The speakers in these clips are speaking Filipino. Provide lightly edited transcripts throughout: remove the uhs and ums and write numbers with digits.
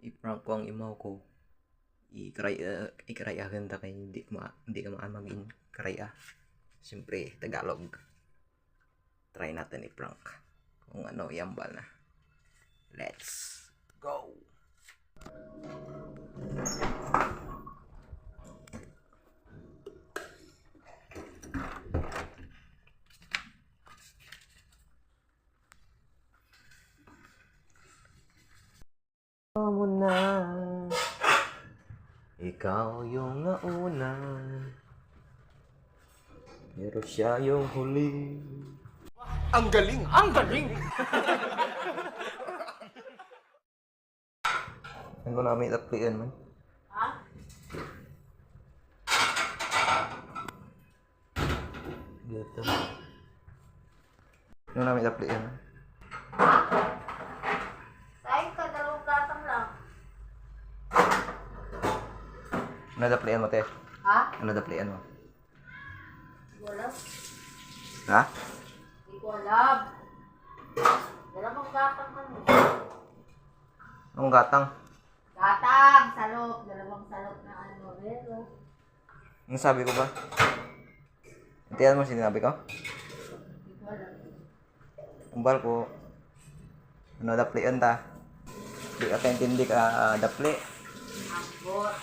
i-prank ko ang imaw ko. I-karaya ganda kay hindi ka maging karaya. Siyempre, Tagalog. Try natin i-prank. Kung ano, yambal na. Let's go! Mo na, ikaw yung nauna, pero siya yung huli. Ang galing! Ang galing! Ano namin taplian man? Ha? Dito. Ano namin taplian man? Kain ka, dalawang gatang lang. Ano taplian mo, te? Ha? Ano taplian mo? Wala. Ha? Hindi ko alam. Dalawang gatang ka mo. Anong gatang? Gatang! Salok! Dalawang salok na ano. Pero, Ano sabi ko ba? Intiyan mo sinabi ko? hindi ko alam. Umbal ko. Ano taplian ta? Di ka intindi ka dapli. Ambot.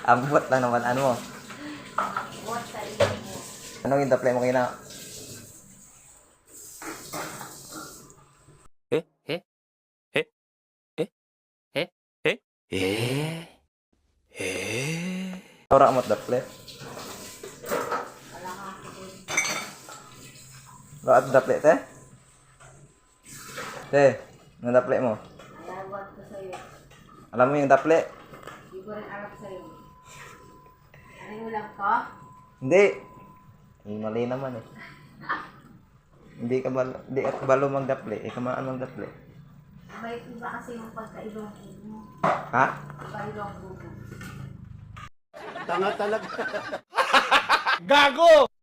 Ambot lang naman ano mo. Ambot sa iyo mo. Anong yung dapli mo kina? Ora amot dapli. Wala nga ako dun. Laat dapli te? Te, ano dapli mo? Ayawan ko sa'yo. Alam mo yung dapli? Hindi ko rin alam sa'yo. Ano yung ulam ko? Hindi. Mali naman eh. Hindi ka balo magdapli. Ikamaan magdapli. May iba kasi yung pagkailong mo. Ha? Pagkailong mo. Tanga talaga. Gago!